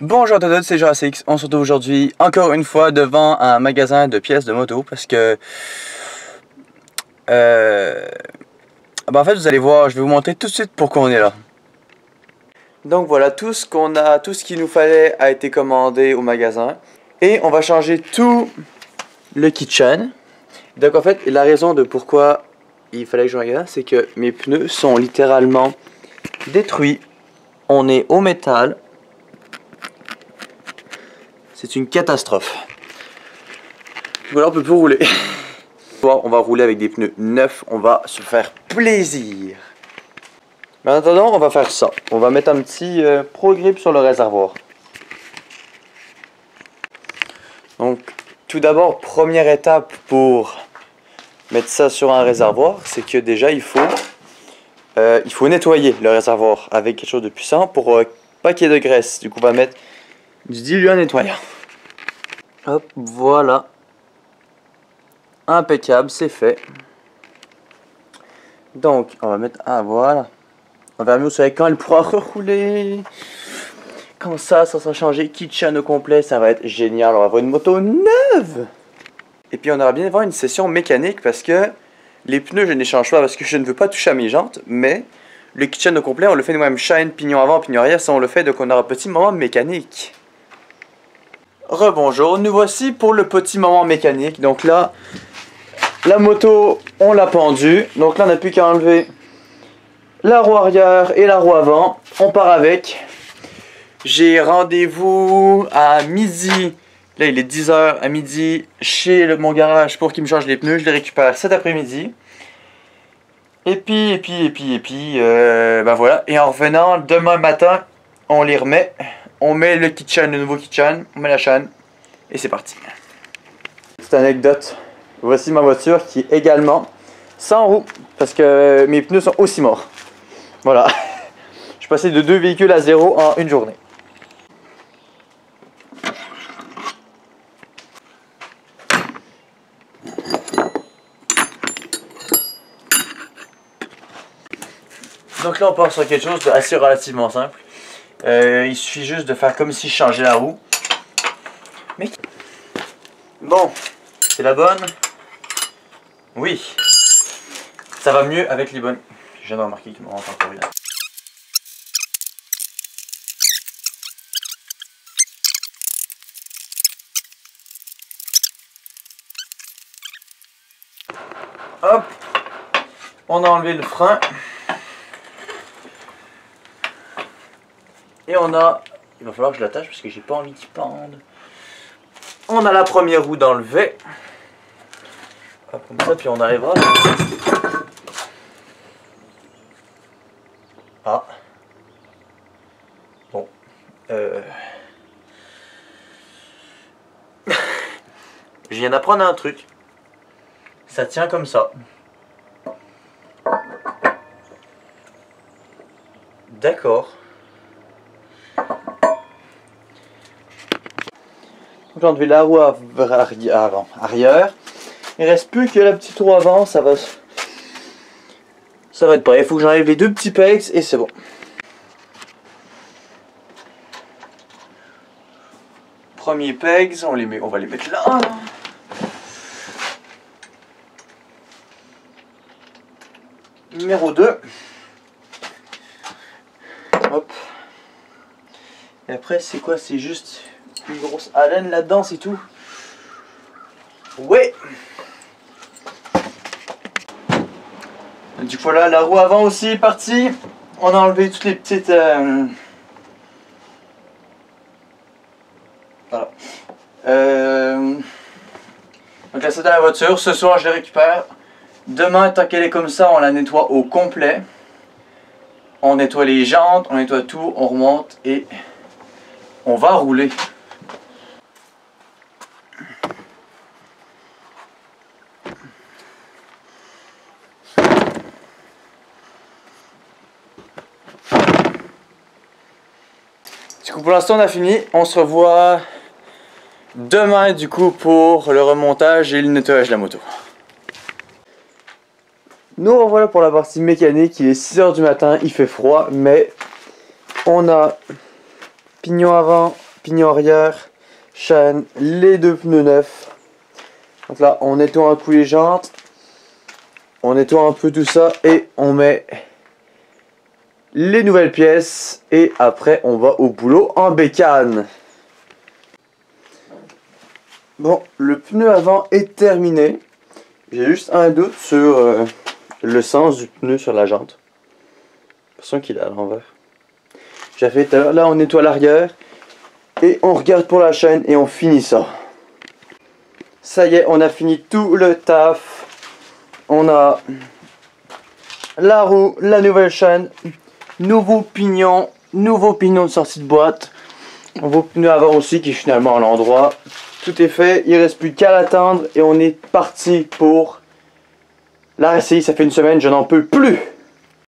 Bonjour à tous, c'est Jurassix. On se retrouve aujourd'hui encore une fois devant un magasin de pièces de moto parce que en fait vous allez voir, je vais vous montrer tout de suite pourquoi on est là. Donc voilà, tout ce qu'il nous fallait a été commandé au magasin et on va changer tout le kitchen. Donc en fait, la raison de pourquoi il fallait que je regarde, c'est que mes pneus sont littéralement détruits. On est au métal. C'est une catastrophe. Voilà, on peut plus rouler. On va rouler avec des pneus neufs, on va se faire plaisir. Mais en attendant, on va faire ça. On va mettre un petit Pro Grip sur le réservoir. Donc, tout d'abord, première étape pour mettre ça sur un réservoir, c'est que déjà il faut nettoyer le réservoir avec quelque chose de puissant pour pas qu'il y ait de graisse. Du coup, on va mettre du diluant nettoyant. Hop, voilà. Impeccable, c'est fait. Donc, on va mettre... Ah, voilà. On verra mieux, vous savez quand elle pourra rerouler. Comme ça sera changé. Kitchen au complet, ça va être génial. On va avoir une moto neuve. Et puis, on aura bien avoir une session mécanique parce que les pneus, je ne les change pas parce que je ne veux pas toucher à mes jantes. Mais le kitchen au complet, on le fait nous-mêmes. Chaîne, pignon avant, pignon arrière, ça on le fait. Donc, on aura un petit moment mécanique. Rebonjour, nous voici pour le petit moment mécanique. Donc là... La moto, on l'a pendue, donc là on n'a plus qu'à enlever la roue arrière et la roue avant, on part avec. J'ai rendez-vous à midi, là il est 10 h à midi chez mon garage pour qu'il me change les pneus, je les récupère cet après-midi. Et puis, ben voilà, et en revenant demain matin, on les remet, on met le kitchen, le nouveau kitchen, on met la chaîne, et c'est parti. Petite anecdote. Voici ma voiture qui est également sans roue parce que mes pneus sont aussi morts. Voilà. Je suis passé de 2 véhicules à 0 en une journée. Donc là on part sur quelque chose d'assez relativement simple. Il suffit juste de faire comme si je changeais la roue. Mais... Bon, c'est la bonne. Oui, ça va mieux avec les bonnes. Je viens de remarquer qu'il me rentre encore là. Hop, on a enlevé le frein. Et on a... Il va falloir que je l'attache parce que j'ai pas envie qu'il pende. On a la première roue d'enlever. Hop, comme ça, puis on arrivera. Ah. Bon. Je viens d'apprendre un truc. Ça tient comme ça. D'accord. J'ai enlevé la roue arrière. Il reste plus que la petite roue avant, ça va être prêt. Il faut que j'enlève les deux petits pegs et c'est bon. Premier pegs, on va les mettre là. Numéro 2. Hop. Et après c'est quoi? C'est juste une grosse haleine là-dedans, c'est tout. Ouais. Du coup là, la roue avant aussi est partie. On a enlevé toutes les petites... Voilà. Donc là c'est dans la voiture. Ce soir je la récupère. Demain, tant qu'elle est comme ça, on la nettoie au complet. On nettoie les jantes, on nettoie tout, on remonte et on va rouler. Du coup pour l'instant on a fini, on se revoit demain du coup pour le remontage et le nettoyage de la moto. Nous revoilà pour la partie mécanique, il est 6 h du matin, il fait froid mais on a pignon avant, pignon arrière, chaîne, les deux pneus neufs. Donc là, on nettoie un coup les jantes, on nettoie un peu tout ça et on met les nouvelles pièces et après on va au boulot en bécane. Bon, le pneu avant est terminé. J'ai juste un doute sur le sens du pneu sur la jante. J'ai l'impression qu'il est à l'envers. J'ai fait tout à l'heure, là on nettoie l'arrière et on regarde pour la chaîne et on finit ça. Ça y est, on a fini tout le taf. On a la roue, la nouvelle chaîne, nouveau pignon de sortie de boîte. Nouveau pneu avant aussi qui est finalement à l'endroit. Tout est fait, il ne reste plus qu'à l'attendre et on est parti pour la RCI. Ça fait une semaine, je n'en peux plus.